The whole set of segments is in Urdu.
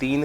3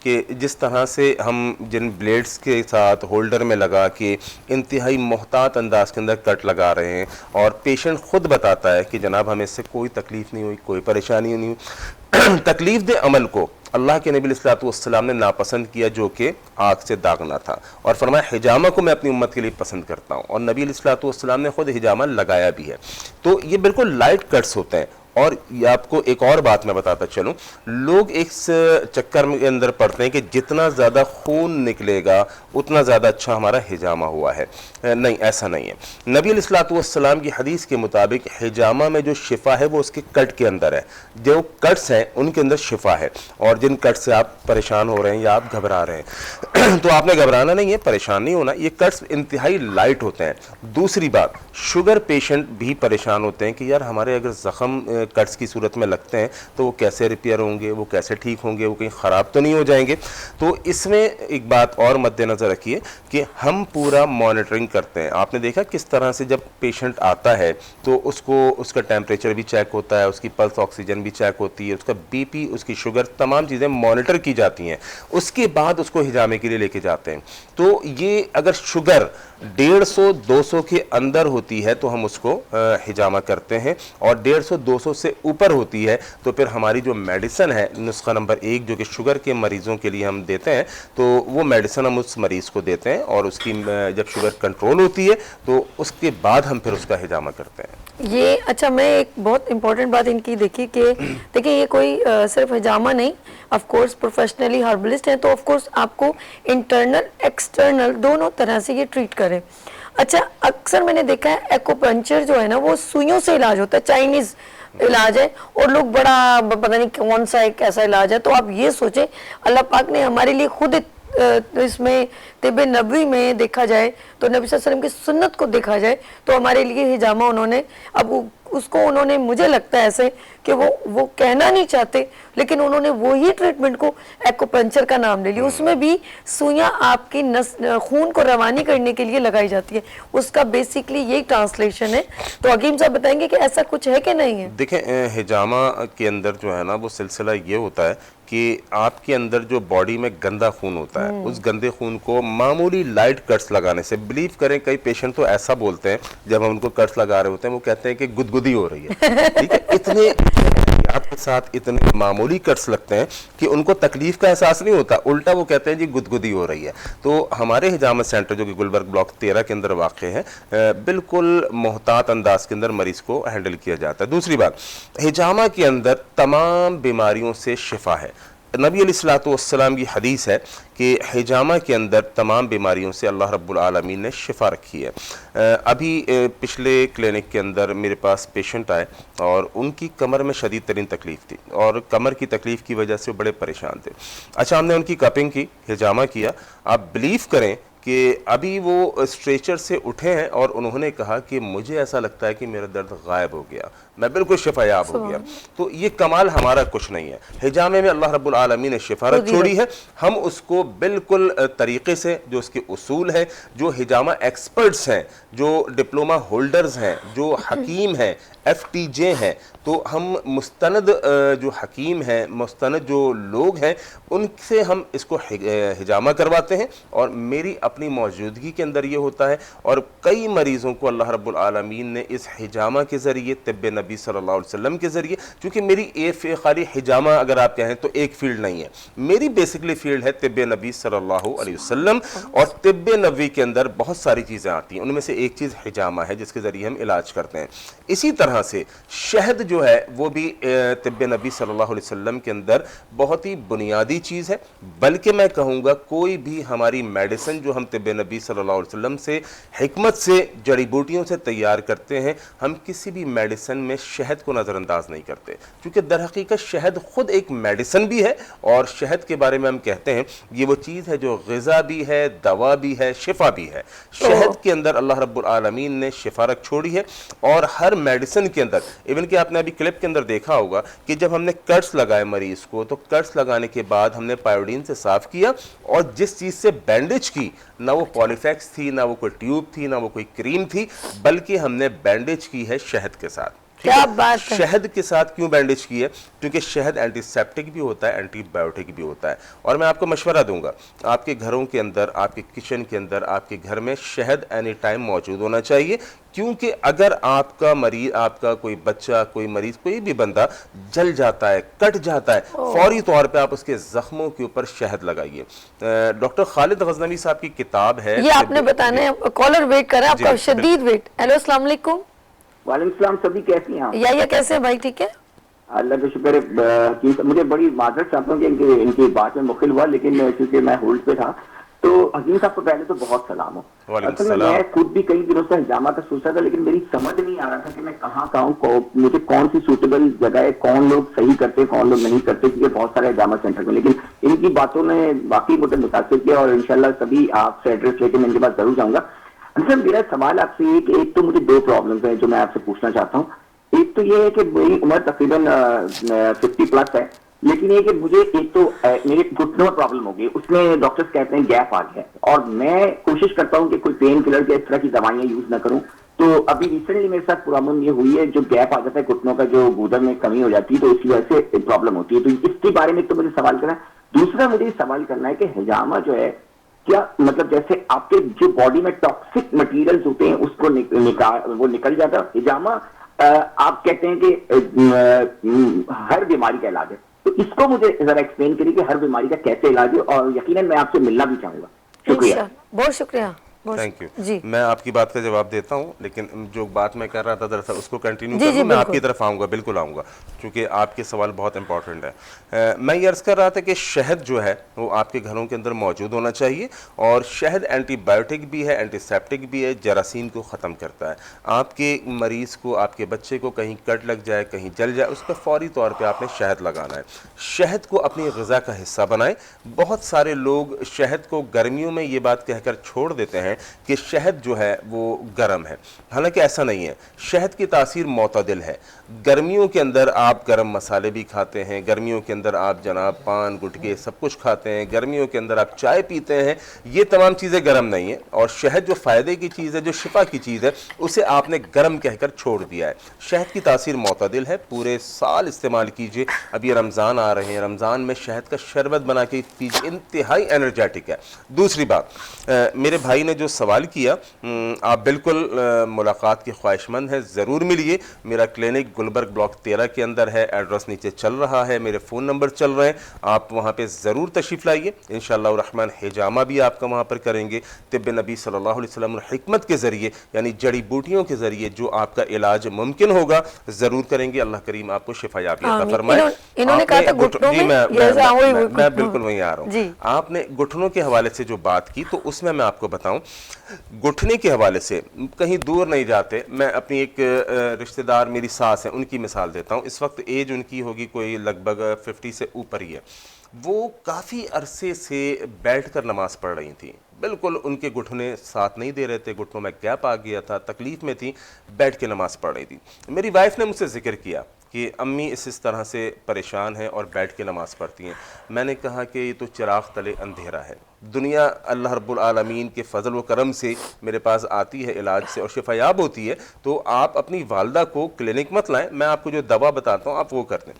کہ جس طرح سے ہم جن بلیڈز کے ساتھ ہولڈر میں لگا کے انتہائی محتاط انداز کے اندر کٹ لگا رہے ہیں، اور پیشنٹ خود بتاتا ہے کہ جناب ہمیں اس سے کوئی تکلیف نہیں ہوئی، کوئی پریشانی نہیں ہوئی۔ تکلیف دہ عمل کو اللہ کے نبی علیہ السلام نے ناپسند کیا، جو کہ آنکھ سے داغنا تھا، اور فرمایا حجامہ کو میں اپنی امت کے لیے پسند کرتا ہوں، اور نبی علیہ السلام نے خود حجامہ لگایا بھی ہے۔ تو یہ بالکل لائٹ کٹس ہوتے ہیں۔ اور یہ آپ کو ایک اور بات میں بتاتا چلوں، لوگ اس چکر کے اندر پڑتے ہیں کہ جتنا زیادہ خون نکلے گا اتنا زیادہ اچھا ہمارا حجامہ ہوا ہے۔ نہیں، ایسا نہیں ہے۔ نبی علیہ السلام کی حدیث کے مطابق حجامہ میں جو شفا ہے وہ اس کے کٹ کے اندر ہے، جو کٹس ہیں ان کے اندر شفا ہے، اور جن کٹ سے آپ پریشان ہو رہے ہیں یا آپ گھبرا رہے ہیں تو آپ نے گھبرانا نہیں ہے، پریشان نہیں ہونا، یہ کٹس انتہائی لائٹ ہوتے ہیں۔ دوسری بات، شوگر پیشنٹ بھی پریشان ہوتے ہیں کہ یار ہمارے اگر زخم کٹس کی صورت میں لگتے ہیں تو وہ کیسے ریپیئر ہوں گے، وہ کیسے ٹھیک ہوں گے، وہ کہیں خراب تو نہیں ہو جائیں گے۔ تو اس میں ایک بات اور مد نظر رکھیے کہ ہم پورا مانیٹرنگ کرتے ہیں۔ آپ نے دیکھا کس طرح سے جب پیشنٹ آتا ہے تو اس کا ٹیمپریچر بھی چیک ہوتا ہے، اس کی پلس آکسیجن بھی چیک ہوتی ہے، اس کا بی پی، اس کی شوگر، تمام چیزیں مانیٹر کی جاتی ہیں، اس کے بعد اس کو حجامے کے لیے لے کے جاتے ہیں۔ تو یہ اگر شوگر 150 200 کے اندر ہوتی ہے تو ہم اس کو حجامہ کرتے ہیں، اور 150 200 سے اوپر ہوتی ہے تو پھر ہماری جو میڈیسن ہے نسخہ نمبر 1 جو کہ شوگر کے مریضوں کے لیے ہم دیتے ہیں، تو وہ میڈیسن ہم اس مریض کو دیتے ہیں، اور اس کی جب شوگر کنٹرول ہوتی ہے تو اس کے بعد ہم پھر اس کا حجامہ کرتے ہیں۔ یہ اچھا، میں ایک بہت امپورٹنٹ بات ان کی دیکھی کہ دیکھیں یہ کوئی صرف حجامہ نہیں، آف کورس پروفیشنلی ہربلسٹ ہیں تو آف کورس آپ کو انٹرنل ایکسٹرنل دونوں طرح سے یہ ٹریٹ کریں۔ اچھا، اکثر میں نے دیکھا ہے ایکوپنچر جو ہے نا وہ سوئیوں سے علاج ہوتا ہے، چائنیز علاج ہے، اور لوگ بڑا پتہ نہیں کون سا ایک ایسا علاج ہے۔ تو آپ یہ سوچیں اللہ پاک نے ہمارے لیے خود اس میں طب نبوی میں دیکھا جائے تو نبی صلی اللہ علیہ وسلم کی سنت کو دیکھا جائے تو ہمارے لیے حجامہ انہوں نے، اب اس کو انہوں نے، مجھے لگتا ہے ایسے کہ وہ کہنا نہیں چاہتے لیکن انہوں نے وہی ٹریٹمنٹ کو ایکوپنچر کا نام لے لیا۔ اس میں بھی سوئیاں آپ کی خون کو روانی کرنے کے لیے لگائی جاتی ہے، اس کا بیسکلی یہی ٹرانسلیشن ہے۔ تو حکیم صاحب بتائیں گے کہ ایسا کچھ ہے کہ نہیں ہے؟ دیکھیں حجامہ کے اندر جو ہے نا وہ سلسلہ یہ ہوتا ہے کہ آپ کے اندر جو باڈی میں گندا خون ہوتا ہے، اس گندے خون کو معمولی لائٹ کٹس لگانے سے، بلیو کریں کئی پیشنٹ تو ایسا بولتے ہیں جب ہم ان کو کٹس لگا رہے ہوتے ہیں، وہ کہتے ہیں کہ گدگدی ہو رہی ہے، ٹھیک ہے، اتنے احتیاط کے ساتھ اتنے معمولی کٹس لگتے ہیں کہ ان کو تکلیف کا احساس نہیں ہوتا، الٹا وہ کہتے ہیں جی گدگدی ہو رہی ہے۔ تو ہمارے حجامہ سینٹر جو کہ گلبرگ بلاک 13 کے اندر واقع ہے، بالکل محتاط انداز کے اندر مریض کو ہینڈل کیا جاتا ہے۔ دوسری بات، حجامہ کے اندر تمام بیماریوں سے شفا ہے۔ نبی علیہ السلام کی حدیث ہے کہ حجامہ کے اندر تمام بیماریوں سے اللہ رب العالمین نے شفا رکھی ہے۔ ابھی پچھلے کلینک کے اندر میرے پاس پیشنٹ آئے اور ان کی کمر میں شدید ترین تکلیف تھی، اور کمر کی تکلیف کی وجہ سے بڑے پریشان تھے۔ اچھا، ہم نے ان کی کپنگ کی، حجامہ کیا۔ آپ بلیو کریں کہ ابھی وہ اسٹریچر سے اٹھے ہیں اور انہوں نے کہا کہ مجھے ایسا لگتا ہے کہ میرا درد غائب ہو گیا، میں بالکل شفا یاب ہو گیا۔ تو یہ کمال ہمارا کچھ نہیں ہے، حجامے میں اللہ رب العالمین نے شفا رکھ چھوڑی ہے، ہم اس کو بالکل طریقے سے، جو اس کے اصول ہیں، جو حجامہ ایکسپرٹس ہیں، جو ڈپلومہ ہولڈرز ہیں، جو حکیم ہیں، FTJ ہیں، تو ہم مستند جو حکیم ہیں، مستند جو لوگ ہیں، ان سے ہم اس کو حجامہ کرواتے ہیں، اور میری اپنی موجودگی کے اندر یہ ہوتا ہے، اور کئی مریضوں کو اللہ رب العالمین نے اس حجامہ کے ذریعے، طب نبی صلی اللہ علیہ وسلم کے ذریعے، چونکہ میری خالی حجامہ اگر آپ کہیں تو ایک فیلڈ نہیں ہے، میری بیسکلی فیلڈ ہے طب نبی صلی اللہ علیہ وسلم، اور طب نبوی کے اندر بہت ساری چیزیں آتی ہیں، ان میں سے ایک چیز حجامہ ہے جس کے ذریعے ہم علاج کرتے ہیں۔ اسی طرح سے شہد جو ہے وہ بھی طب نبی صلی اللہ علیہ وسلم کے اندر بہت ہی بنیادی چیز ہے، بلکہ میں کہوں گا کوئی بھی ہماری میڈیسن جو ہم طب نبی صلی اللہ علیہ وسلم سے حکمت سے جڑی بوٹیوں سے تیار کرتے ہیں، ہم کسی بھی میڈیسن میں شہد کو نظر انداز نہیں کرتے، کیونکہ در حقیقت شہد خود ایک میڈیسن بھی ہے، اور شہد کے بارے میں ہم کہتے ہیں یہ وہ چیز ہے جو غذا بھی ہے، دوا بھی ہے، شفا بھی ہے۔ شہد کے اندر اللہ رب العالمین نے شفا رکھ چھوڑی ہے، اور ہر میڈیسن کے اندر، ایون کہ آپ نے ابھی کلپ کے اندر دیکھا ہوگا کہ جب ہم نے کٹس لگائے مریض کو، تو کٹس لگانے کے بعد ہم نے پائیوڈین سے صاف کیا، اور جس چیز سے بینڈیج کی، نہ وہ پالیفیکس تھی، نہ وہ کوئی ٹیوب تھی، نہ وہ کوئی کریم تھی، بلکہ ہم نے بینڈیج کی ہے شہد کے ساتھ۔ کیا بات ہے. شہد کے ساتھ کیوں بینڈیج کی ہے؟ کیونکہ شہد اینٹی سیپٹک بھی ہوتا ہے، اینٹی بایوٹک بھی ہوتا ہے. اور میں آپ کو مشورہ دوں گا، آپ کے گھروں کے اندر، آپ کے کچن کے اندر، آپ کے گھر میں شہد اینی ٹائم موجود ہونا چاہیے. کیونکہ اگر آپ کا مریض، آپ کا کوئی بچہ، کوئی مریض، کوئی بھی بندہ جل جاتا ہے، کٹ جاتا ہے، فوری طور پہ آپ اس کے زخموں کے اوپر شہد لگائیے. ڈاکٹر خالد غزنوی صاحب کی کتاب ہے. یہ آپ نے بتانا ہے. کالر ویٹ کر رہا ہے آپ کا شدید ویٹ. ہیلو السلام علیکم. وعلیکم السلام. سبھی کیسی ہیں آپ؟ یا کیسے ہیں بھائی؟ ٹھیک ہے اللہ کا شکر ہے. مجھے بڑی معذرت چاہتا ہوں کہ ان کی بات میں مخل ہوا، لیکن کیونکہ میں ہولڈ پہ تھا. تو حکیم صاحب کو پہلے تو بہت سلام ہو. اصل میں خود بھی کئی دنوں سے حجامہ کا سوچا تھا، لیکن میری سمجھ نہیں آ رہا تھا کہ میں کہاں مجھے کون سی سوٹیبل جگہ ہے، کون لوگ صحیح کرتے کون لوگ نہیں کرتے، کیونکہ بہت سارے حجامہ سینٹر میں. لیکن ان کی باتوں نے واقعی مجھے متاثر کیا، اور انشاءاللہ کبھی آپ سے ایڈریس لے کے میں ان کے پاس ضرور جاؤں گا. میرا سوال آپ سے یہ کہ ایک تو مجھے 2 پرابلمس ہیں جو میں آپ سے پوچھنا چاہتا ہوں. ایک تو یہ ہے کہ میری عمر تقریباً 50+ ہے، لیکن یہ کہ مجھے ایک تو میرے گھٹنوں میں پرابلم ہو گئی، اس میں ڈاکٹرز کہتے ہیں گیپ آ گیا ہے، اور میں کوشش کرتا ہوں کہ کوئی پین کلر کے اس طرح کی دوائیاں یوز نہ کروں. تو ابھی ریسنٹلی میرے ساتھ پرابلم یہ ہوئی ہے، جو گیپ آ جاتا ہے گھٹنوں کا، جو گودن میں کمی ہو جاتی ہے، تو اس کی وجہ سے پرابلم ہوتی ہے. تو اس کے بارے میں تو مجھے سوال کرنا ہے. دوسرا مجھے سوال کرنا ہے کہ حجامہ جو ہے کیا مطلب جیسے آپ کے جو باڈی میں ٹاکسک مٹیریلز ہوتے ہیں اس کو وہ نکل جاتا ہے حجامہ. آپ کہتے ہیں کہ ہر بیماری کا علاج ہے، تو اس کو مجھے ذرا ایکسپلین کریے کہ ہر بیماری کا کیسے علاج ہے، اور یقیناً میں آپ سے ملنا بھی چاہوں گا. شکریہ. بہت شکریہ. Thank you. جی میں آپ کی بات کا جواب دیتا ہوں، لیکن جو بات میں کر رہا تھا دراصل اس کو کنٹینیو جی کر جی لوں. میں آپ بالکل. کی طرف آؤں گا، بالکل آؤں گا، کیونکہ آپ کے سوال بہت امپورٹنٹ ہے. میں یہ عرض کر رہا تھا کہ شہد جو ہے وہ آپ کے گھروں کے اندر موجود ہونا چاہیے، اور شہد اینٹی بایوٹک بھی ہے، اینٹی سیپٹک بھی ہے، جراثیم کو ختم کرتا ہے. آپ کے مریض کو، آپ کے بچے کو کہیں کٹ لگ جائے، کہیں جل جائے، اس پہ فوری طور پہ آپ نے شہد لگانا ہے. شہد کو اپنی غذا کا حصہ بنائیں. بہت سارے لوگ شہد کو گرمیوں میں یہ بات کہہ کر چھوڑ دیتے ہیں کہ شہد جو ہے وہ گرم ہے، حالانکہ ایسا نہیں ہے. شہد کی تاثیر معتدل ہے. گرمیوں کے اندر آپ گرم مسالے بھی کھاتے ہیں، گرمیوں کے اندر آپ جناب پان گٹکے سب کچھ کھاتے ہیں، گرمیوں کے اندر آپ چائے پیتے ہیں، یہ تمام چیزیں گرم نہیں ہیں. اور شہد جو فائدے کی چیز ہے، جو شفا کی چیز ہے، اسے آپ نے گرم کہہ کر چھوڑ دیا ہے. شہد کی تاثیر معتدل ہے، پورے سال استعمال کیجئے. اب یہ رمضان آ رہے ہیں، رمضان میں شہد کا شربت بنا کے پیجئے، انتہائی انرجیٹک ہے. دوسری بات، میرے بھائی نے جو سوال کیا، آپ بالکل ملاقات کی خواہش مند ہیں، ضرور ملیے. میرا کلینک گلبرگ بلاک 13 کے اندر ہے، ایڈریس نیچے چل رہا ہے، میرے فون نمبر چل رہے ہیں. آپ وہاں پہ ضرور تشریف لائیے. انشاءاللہ الرحمن حجامہ بھی آپ کا وہاں پر کریں گے، طب نبی صلی اللہ علیہ وسلم حکمت کے ذریعے، یعنی جڑی بوٹیوں کے ذریعے جو آپ کا علاج ممکن ہوگا ضرور کریں گے. اللہ کریم آپ کو شفا یابی عطا فرمائے. انہوں نے کہا تھا گھٹنوں میں، میں بالکل وہیں آ رہا ہوں. جی آپ نے گھٹنوں کے حوالے سے جو بات کی، تو اس میں آپ کو بتاؤں، گھٹنے کے حوالے سے کہیں دور نہیں جاتے. میں اپنی ایک رشتہ دار میری ساس ہیں، ان کی مثال دیتا ہوں. اس وقت ایج ان کی ہوگی کوئی لگ بھگ 50 سے اوپر ہی ہے. وہ کافی عرصے سے بیٹھ کر نماز پڑھ رہی تھیں، بالکل ان کے گھٹنے ساتھ نہیں دے رہے تھے، گھٹنوں میں گیپ آ گیا تھا، تکلیف میں تھی، بیٹھ کے نماز پڑھ رہی تھی. میری وائف نے مجھ سے ذکر کیا کہ امی اس طرح سے پریشان ہیں اور بیٹھ کے نماز پڑھتی ہیں. میں نے کہا کہ یہ تو چراغ تلے اندھیرا ہے. دنیا اللہ رب العالمین کے فضل و کرم سے میرے پاس آتی ہے علاج سے اور شفا یاب ہوتی ہے. تو آپ اپنی والدہ کو کلینک مت لائیں، میں آپ کو جو دوا بتاتا ہوں آپ وہ کر دیں.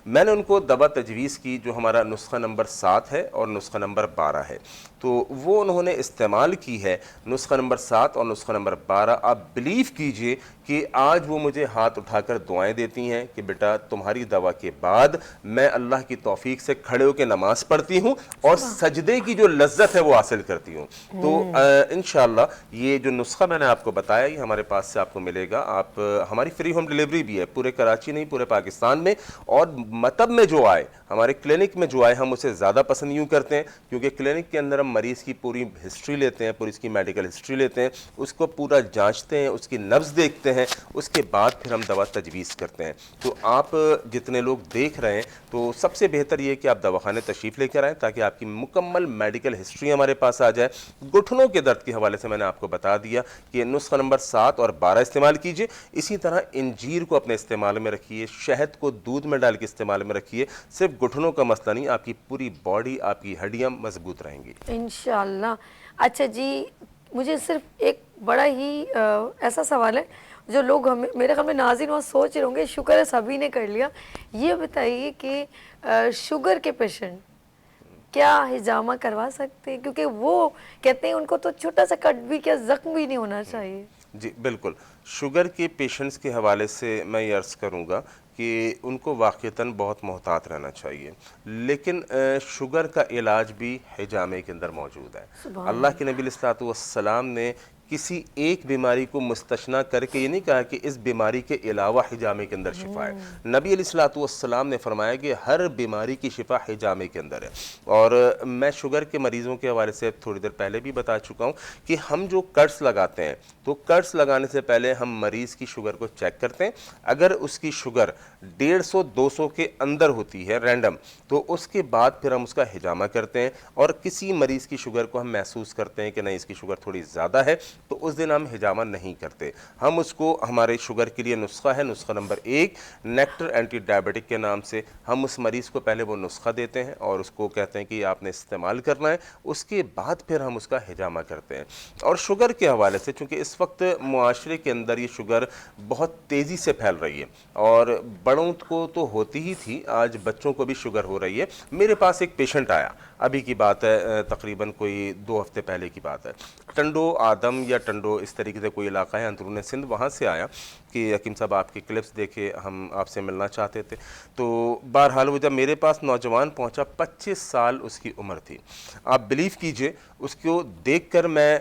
میں نے ان کو دوا تجویز کی جو ہمارا نسخہ نمبر 7 ہے اور نسخہ نمبر 12 ہے، تو وہ انہوں نے استعمال کی ہے. نسخہ نمبر 7 اور نسخہ نمبر 12. آپ بلیو کیجئے کہ آج وہ مجھے ہاتھ اٹھا کر دعائیں دیتی ہیں کہ بیٹا تمہاری دوا کے بعد میں اللہ کی توفیق سے کھڑے ہو کے نماز پڑھتی ہوں اور سجدے کی جو لذت ہے وہ حاصل کرتی ہوں. تو انشاءاللہ یہ جو نسخہ میں نے آپ کو بتایا یہ ہمارے پاس سے آپ کو ملے گا. آپ ہماری فری ہوم ڈلیوری بھی ہے پورے کراچی نہیں پورے پاکستان میں. اور مطب میں جو آئے ہمارے کلینک میں جو آئے ہم اسے زیادہ پسند یوں کرتے ہیں کیونکہ کلینک کے اندر ہم مریض کی پوری ہسٹری لیتے ہیں، پوری اس کی میڈیکل ہسٹری لیتے ہیں، اس کو پورا جانچتے ہیں، اس کی نبض دیکھتے ہیں، اس کے بعد پھر ہم دوا تجویز کرتے ہیں. تو آپ جتنے لوگ دیکھ رہے ہیں تو سب سے بہتر یہ کہ آپ دواخانے تشریف لے کر آئیں تاکہ آپ کی مکمل میڈیکل ہسٹری ہمارے پاس آ جائے. گھٹنوں کے درد کے حوالے سے میں نے آپ کو بتا دیا کہ نسخہ نمبر 7 اور 12 استعمال کیجئے. اسی طرح انجیر کو اپنے استعمال میں رکھیے، شہد کو دودھ میں ڈال کے استعمال میں رکھیے. صرف گھٹنوں کا مسئلہ نہیں، آپ کی پوری باڈی، آپ کی ہڈیاں مضبوط رہیں گی انشاءاللہ. اچھا جی، مجھے صرف ایک بڑا ہی ایسا سوال ہے جو لوگ ہمیں میرے خیال میں ناظرین وہاں سوچ رہے ہوں گے شکر ہے سبھی نے کر لیا. یہ بتائیے کہ شوگر کے پیشنٹ کیا ہجامہ کروا سکتے ہیں؟ کیونکہ وہ کہتے ہیں ان کو تو چھوٹا سا کٹ بھی کیا زخم بھی نہیں ہونا چاہیے. جی بالکل. شوگر کے پیشنٹس کے حوالے سے میں یہ عرض کروں گا کہ ان کو واقعتاً بہت محتاط رہنا چاہیے، لیکن شوگر کا علاج بھی حجامے کے اندر موجود ہے. اللہ کے نبی علیہ السلام نے کسی ایک بیماری کو مستثنا کر کے یہ نہیں کہا کہ اس بیماری کے علاوہ حجامے کے اندر شفا ہے. نبی علیہ السلام نے فرمایا کہ ہر بیماری کی شفا حجامے کے اندر ہے. اور میں شوگر کے مریضوں کے حوالے سے تھوڑی دیر پہلے بھی بتا چکا ہوں کہ ہم جو کٹس لگاتے ہیں تو کٹس لگانے سے پہلے ہم مریض کی شوگر کو چیک کرتے ہیں. اگر اس کی شوگر 150-200 کے اندر ہوتی ہے رینڈم تو اس کے بعد پھر ہم اس کا حجامہ کرتے ہیں. اور کسی مریض کی شوگر کو ہم محسوس کرتے ہیں کہ نہیں اس کی شوگر تھوڑی زیادہ ہے تو اس دن ہم حجامہ نہیں کرتے. ہم اس کو ہمارے شوگر کے لیے نسخہ ہے، نسخہ نمبر 1 نیکٹر اینٹی ڈائبیٹک کے نام سے. ہم اس مریض کو پہلے وہ نسخہ دیتے ہیں اور اس کو کہتے ہیں کہ آپ نے استعمال کرنا ہے، اس کے بعد پھر ہم اس کا حجامہ کرتے ہیں. اور شوگر کے حوالے سے چونکہ اس وقت معاشرے کے اندر یہ شوگر بہت تیزی سے پھیل رہی ہے اور بڑوں کو تو ہوتی ہی تھی، آج بچوں کو بھی شوگر ہو رہی ہے. میرے پاس ایک پیشنٹ آیا، ابھی کی بات ہے، تقریباً کوئی 2 ہفتے پہلے کی بات ہے. ٹنڈو آدم یا ٹنڈو اس طریقے سے کوئی علاقہ ہے اندرون سندھ، وہاں سے آیا کہ حکیم صاحب آپ کے کلپس دیکھے، ہم آپ سے ملنا چاہتے تھے. تو بہرحال وہ جب میرے پاس نوجوان پہنچا، 25 سال اس کی عمر تھی. آپ بلیو کیجئے اس کو دیکھ کر میں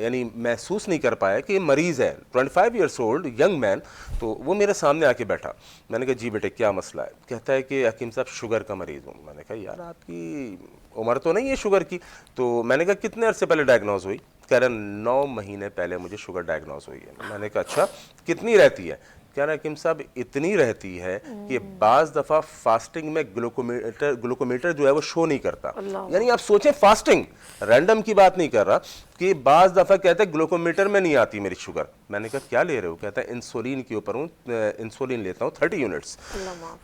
یعنی محسوس نہیں کر پایا کہ یہ مریض ہے. 25 ایئرس اولڈ ینگ مین. تو وہ میرے سامنے آ کے بیٹھا. میں نے کہا جی بیٹے کیا مسئلہ ہے؟ کہتا ہے کہ حکیم صاحب شوگر کا مریض ہوں. میں نے کہا یار آپ کی عمر تو نہیں ہے شوگر کی. تو میں نے کہا کتنے عرصے پہلے ڈائگنوز ہوئی؟ کہہ رہا 9 مہینے پہلے مجھے شوگر ڈائگنوز ہوئی ہے. میں نے کہا اچھا کتنی رہتی ہے؟ کہہ رہا حکیم صاحب اتنی رہتی ہے کہ بعض دفعہ فاسٹنگ میں گلوکومیٹر جو ہے وہ شو نہیں کرتا. یعنی آپ سوچیں فاسٹنگ رینڈم کی بات نہیں کر رہا کہ بعض دفعہ کہتے ہیں گلوکومیٹر میں نہیں آتی میری شوگر. میں نے کہا کیا لے رہے ہو؟ کہتا ہے انسولین کے اوپر ہوں، انسولین لیتا ہوں 30 یونٹس.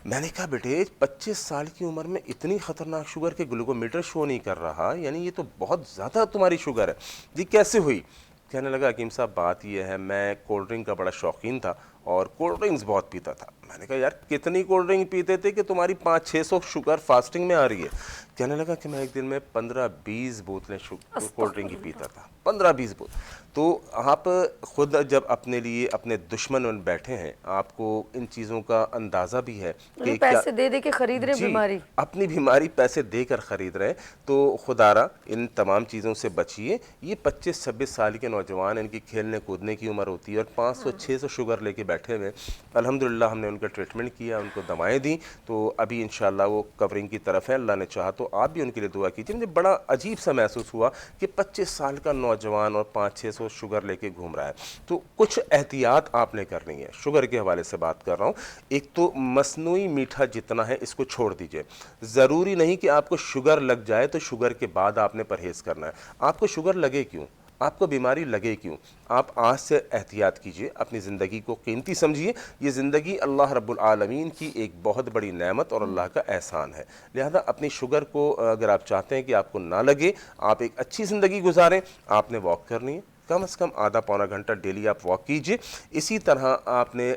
میں نے کہا بیٹے 25 سال کی عمر میں اتنی خطرناک شوگر کہ گلوکومیٹر شو نہیں کر رہا، یعنی یہ تو بہت زیادہ تمہاری شوگر ہے. جی کیسے ہوئی؟ کہنے لگا حکیم صاحب بات یہ ہے میں کولڈ ڈرنک کا بڑا شوقین تھا اور کولڈ ڈرنکس بہت پیتا تھا. میں نے کہا یار کتنی کولڈ ڈرنک پیتے تھے کہ تمہاری 500-600 شوگر فاسٹنگ میں آ رہی ہے؟ کہنے لگا کہ میں ایک دن میں 15-20 بوتلیں کولڈ ڈرنک کی پیتا تھا. 15-20 بوتل. تو آپ خود جب اپنے لیے اپنے دشمن بیٹھے ہیں، آپ کو ان چیزوں کا اندازہ بھی ہے کہ پیسے دے دے کے خرید رہے بیماری، اپنی بیماری پیسے دے کر خرید رہے ہیں. تو خدا را ان تمام چیزوں سے بچیے. یہ 25-26 سال کے نوجوان، ان کی کھیلنے کودنے کی عمر ہوتی ہے اور 500-600 شوگر لے کے بیٹھے ہوئے. الحمدللہ ہم نے ان کا ٹریٹمنٹ کیا، ان کو دوائیں دیں، تو ابھی انشاءاللہ وہ کورنگ کی طرف ہے. اللہ نے چاہا تو آپ بھی ان کے لیے دعا کیجیے. مجھے بڑا عجیب سا محسوس ہوا کہ 25 سال کا نوجوان اور 500-600 شوگر لے کے گھوم رہا ہے. تو کچھ احتیاط آپ نے کرنی ہے. شوگر کے حوالے سے بات کر رہا ہوں. ایک تو مصنوعی میٹھا جتنا ہے اس کو چھوڑ دیجئے. ضروری نہیں کہ آپ کو شوگر لگ جائے تو شوگر کے بعد آپ نے پرہیز کرنا ہے. آپ کو شوگر لگے کیوں؟ آپ کو بیماری لگے کیوں؟ آپ آج سے احتیاط کیجئے. اپنی زندگی کو قیمتی سمجھیے. یہ زندگی اللہ رب العالمین کی ایک بہت بڑی نعمت اور اللہ کا احسان ہے. لہذا اپنی شوگر کو اگر آپ چاہتے ہیں کہ آپ کو نہ لگے، آپ ایک اچھی زندگی گزاریں، آپ نے واک کرنی ہے. کم از کم آدھا پونا گھنٹہ ڈیلی آپ واک کیجئے. اسی طرح آپ نے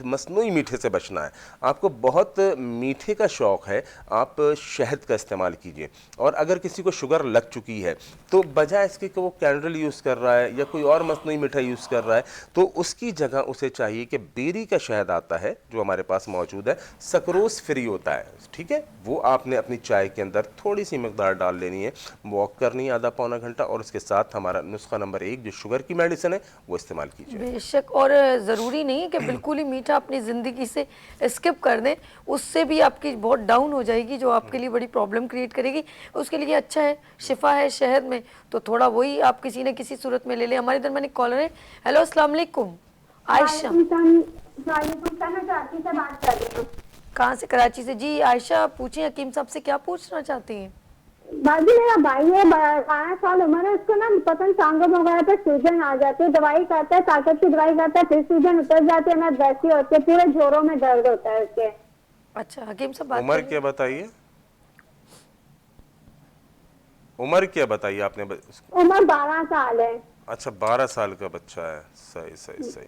مصنوعی میٹھے سے بچنا ہے. آپ کو بہت میٹھے کا شوق ہے، آپ شہد کا استعمال کیجئے. اور اگر کسی کو شوگر لگ چکی ہے تو بجائے اس کے کہ وہ کینڈل یوز کر رہا ہے یا کوئی اور مصنوعی میٹھا یوز کر رہا ہے، تو اس کی جگہ اسے چاہیے کہ بیری کا شہد آتا ہے جو ہمارے پاس موجود ہے، سکروز فری ہوتا ہے، ٹھیک ہے، وہ آپ نے اپنی چائے کے اندر تھوڑی سی مقدار ڈال لینی ہے. واک کرنی ہے آدھا پونا گھنٹہ اور اس کے ساتھ ہمارا نسخہ نمبر 1 جو شوگر کی میڈیسن ہے وہ استعمال کیجیے. بے شک. اور ضروری نہیں ہے کہ بالکل ہی میٹھا اپنی زندگی سے اسکپ کر دیں، اس سے بھی آپ کی بہت ڈاؤن ہو جائے گی، جو آپ کے لیے بڑی پرابلم کریٹ کرے گی. اس کے لیے اچھا ہے، شفا ہے شہد میں، تو تھوڑا وہی آپ کسی نہ کسی صورت میں لے لیں. ہمارے درمیان ایک کالر ہے. ہیلو السلام علیکم. عائشہ. وعلیکم السلام. میں کراچی سے بات کر رہی ہوں. کہاں سے؟ کراچی سے. جی عائشہ پوچھیں حکیم صاحب سے کیا پوچھنا چاہتی ہیں؟ باجی میرا بھائی ہے، 12 سال عمر ہے، اس کو نا پتن ٹانگوں وغیرہ پہ سوجن آ جاتی ہے. دوائی کھاتا ہے، طاقت کی دوائی کھاتا ہے، پھر سوجن اتر جاتی ہے، نہ ویسی ہوتی ہے، پورے جوڑوں میں درد ہوتا ہے اس کے. اچھا حکیم صاحب بات عمر کیا بتائیے؟ عمر کیا بتائیے آپ نے؟ عمر 12 سال ہے. اچھا 12 سال کا بچہ ہے. صحیح صحیح صحیح.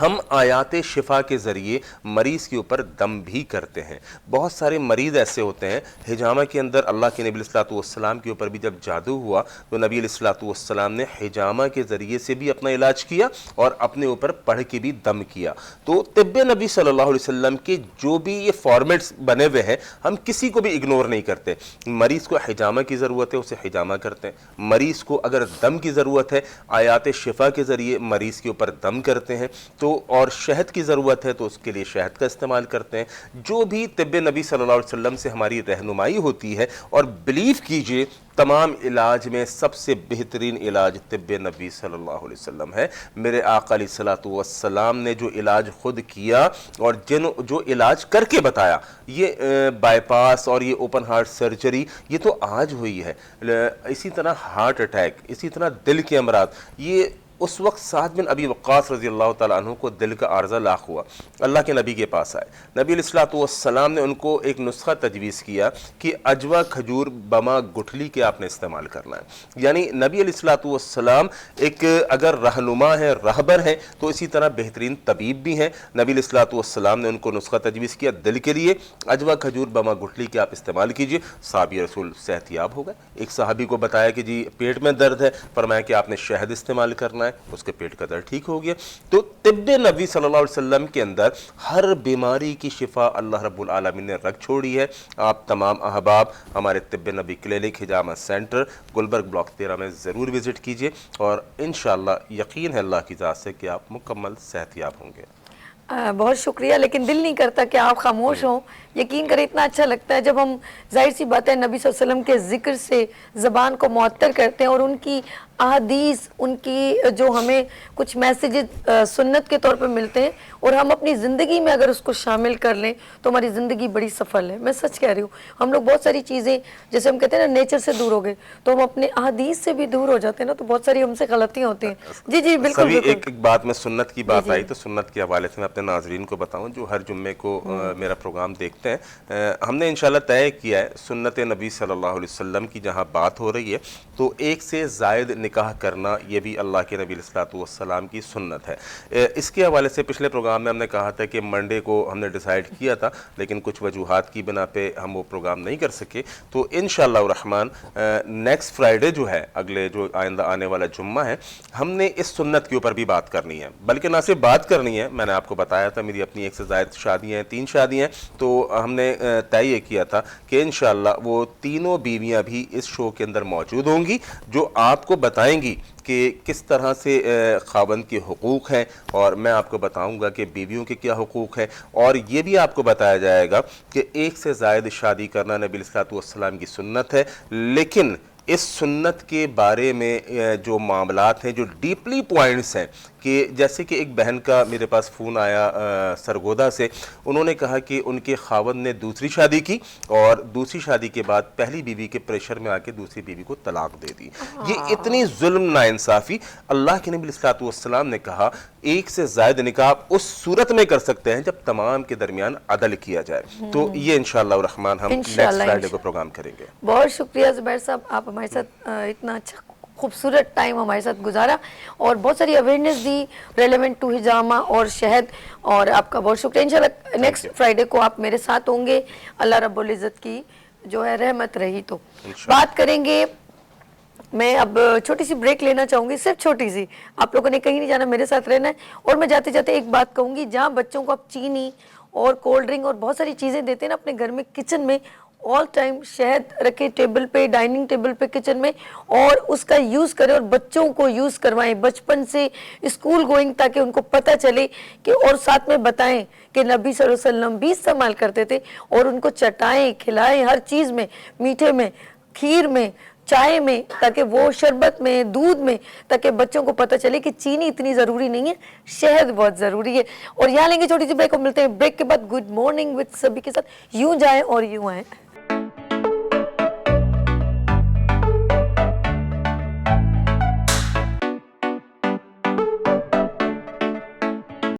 ہم آیات شفا کے ذریعے مریض کے اوپر دم بھی کرتے ہیں. بہت سارے مریض ایسے ہوتے ہیں, حجامہ کے اندر اللہ کے نبی علیہ السلام کے اوپر بھی جب جادو ہوا تو نبی علیہ السلام نے حجامہ کے ذریعے سے بھی اپنا علاج کیا اور اپنے اوپر پڑھ کے بھی دم کیا. تو طب نبی صلی اللہ علیہ وسلم کے جو بھی یہ فارمیٹس بنے ہوئے ہیں ہم کسی کو بھی اگنور نہیں کرتے. مریض کو حجامہ کی ضرورت ہے اسے حجامہ کرتے ہیں, مریض کو اگر دم کی ضرورت ہے آیات شفا کے ذریعے مریض کے اوپر دم کرتے ہیں, تو اور شہد کی ضرورت ہے تو اس کے لیے شہد کا استعمال کرتے ہیں. جو بھی طب نبی صلی اللہ علیہ وسلم سے ہماری رہنمائی ہوتی ہے, اور بلیو کیجئے تمام علاج میں سب سے بہترین علاج طب نبی صلی اللہ علیہ وسلم ہے. میرے آقا علیہ الصلوۃ والسلام نے جو علاج خود کیا اور جو علاج کر کے بتایا, یہ بائی پاس اور یہ اوپن ہارٹ سرجری یہ تو آج ہوئی ہے. اسی طرح ہارٹ اٹیک, اسی طرح دل کے امراض, یہ اس وقت سعد بن ابی وقاص رضی اللہ تعالیٰ عنہ کو دل کا عارضہ لاحق ہوا, اللہ کے نبی کے پاس آئے. نبی علیہ الصلوۃ والسلام نے ان کو ایک نسخہ تجویز کیا کہ اجوا کھجور بما گٹھلی کے آپ نے استعمال کرنا ہے. یعنی نبی علیہ الصلوۃ والسلام ایک اگر رہنما ہے, رہبر ہیں, تو اسی طرح بہترین طبیب بھی ہیں. نبی علیہ الصلوۃ والسلام نے ان کو نسخہ تجویز کیا دل کے لیے, اجوا کھجور بما گٹھلی کے آپ استعمال کیجئے. صحابی رسول صحت یاب ہو گئے. ایک صحابی کو بتایا کہ جی پیٹ میں درد ہے, فرمایا کہ آپ نے شہد استعمال کرنا ہے, اس کے پیٹ کا درد ٹھیک ہو گیا. تو طب نبی صلی اللہ علیہ وسلم کے اندر ہر بیماری کی شفا اللہ رب العالمین نے رکھ چھوڑی ہے. آپ تمام احباب ہمارے طب نبی کلینک حجامہ سینٹر گلبرگ بلاک 13 میں ضرور وزٹ کیجئے, اور انشاءاللہ یقین ہے اللہ کی ذات سے کہ آپ مکمل صحت یاب ہوں گے. بہت شکریہ, لیکن دل نہیں کرتا کہ آپ خاموش ہوں. یقین کریں اتنا اچھا لگتا ہے جب ہم ظاہر سی بات ہے نبی صلی اللہ علیہ وسلم کے ذکر سے زبان کو معطر کرتے ہیں, اور ان کی احادیث, ان کی جو ہمیں کچھ میسیجز سنت کے طور پہ ملتے ہیں, اور ہم اپنی زندگی میں اگر اس کو شامل کر لیں تو ہماری زندگی بڑی سفل ہے. میں سچ کہہ رہی ہوں, ہم لوگ بہت ساری چیزیں جیسے ہم کہتے ہیں نا نیچر سے دور ہو گئے, تو ہم اپنے احادیث سے بھی دور ہو جاتے ہیں نا, تو بہت ساری ہم سے غلطیاں ہوتی ہیں. جی جی بالکل. ایک بات میں سنت کی بات آئی تو سنت کے حوالے سے میں اپنے ناظرین کو بتاؤں جو ہر جمعے کو میرا پروگرام دیکھتے ہیں, ہم نے انشاءاللہ طے کیا ہے سنت نبی صلی اللہ علیہ وسلم کی جہاں بات ہو رہی ہے تو ایک سے زائد نکاح کرنا یہ بھی اللہ کے نبی علیہ السلام کی سنت ہے. اس کے حوالے سے پچھلے پروگرام میں ہم نے کہا تھا کہ منڈے کو ہم نے ڈیسائیڈ کیا تھا, لیکن کچھ وجوہات کی بنا پہ ہم وہ پروگرام نہیں کر سکے. تو انشاءاللہ الرحمن نیکسٹ فرائیڈے جو ہے, اگلے جو آئندہ آنے والا جمعہ ہے, ہم نے اس سنت کے اوپر بھی بات کرنی ہے. بلکہ نہ صرف بات کرنی ہے, میں نے آپ کو بتایا تھا میری اپنی ایک سے زائد شادیاں ہیں, 3 شادیاں ہیں, تو ہم نے طے یہ کیا تھا کہ انشاءاللہ وہ تینوں بیویاں بھی اس شو کے اندر موجود ہوں گی, جو آپ کو بتائیں گی کہ کس طرح سے خاوند کے حقوق ہیں, اور میں آپ کو بتاؤں گا کہ بیویوں کے کیا حقوق ہیں, اور یہ بھی آپ کو بتایا جائے گا کہ ایک سے زائد شادی کرنا نبی علیہ السلام کی سنت ہے. لیکن اس سنت کے بارے میں جو معاملات ہیں, جو ڈیپلی پوائنٹس ہیں, کہ جیسے کہ ایک بہن کا میرے پاس فون آیا سرگودا سے, انہوں نے کہا کہ ان کے خاوند نے دوسری شادی کی اور دوسری شادی کے بعد پہلی بیوی کے پریشر میں آ کے دوسری بیوی کو طلاق دے دی. یہ اتنی ظلم ناانصافی. اللہ کے نبی علیہ السلام نے کہا ایک سے زائد نکاح اس صورت میں کر سکتے ہیں جب تمام کے درمیان عدل کیا جائے. تو یہ انشاءاللہ الرحمن ہم نیکسٹ فرائیڈے کو پروگرام کریں گے. بہت شکریہ زبیر صاحب, آپ ہمارے ساتھ اتنا اچھا خوبصورت ٹائم ہمارے ساتھ گزارا اور بہت ساری اویئرنیس دی ریلیونٹ ٹو حجامہ اور شہد, اور آپ کا بہت شکریہ. انشاءاللہ نیکسٹ فرائیڈے کو آپ میرے ساتھ ہوں گے, اللہ رب العزت کی جو ہے رحمت رہی تو بات کریں گے. میں اب چھوٹی سی بریک لینا چاہوں گی, صرف چھوٹی سی. آپ لوگوں نے کہیں نہیں جانا, میرے ساتھ رہنا ہے. اور میں جاتے جاتے ایک بات کہوں گی, جہاں بچوں کو آپ چینی اور کولڈ ڈرنک اور بہت ساری چیزیں دیتے ہیں نا اپنے گھر میں, کچن میں آل ٹائم شہد رکھے ٹیبل پہ, ڈائننگ ٹیبل پہ, کچن میں, اور اس کا یوز کریں اور بچوں کو یوز کروائیں بچپن سے اسکول گوئنگ, تاکہ ان کو پتہ چلے کہ, اور ساتھ میں بتائیں کہ نبی صلی اللہ علیہ وسلم بھی استعمال کرتے تھے, اور ان کو چٹائیں, کھلائیں, ہر چیز میں, میٹھے میں, کھیر میں, چائے میں, تاکہ وہ شربت میں, دودھ میں, تاکہ بچوں کو پتہ چلے کہ چینی اتنی ضروری نہیں ہے, شہد بہت ضروری ہے. اور یہاں لیں گے چھوٹی سی بریک, کو ملتے ہیں بریک کے بعد. گڈ مارننگ وتھ سبھی کے ساتھ, یوں جائیں اور یوں آئیں.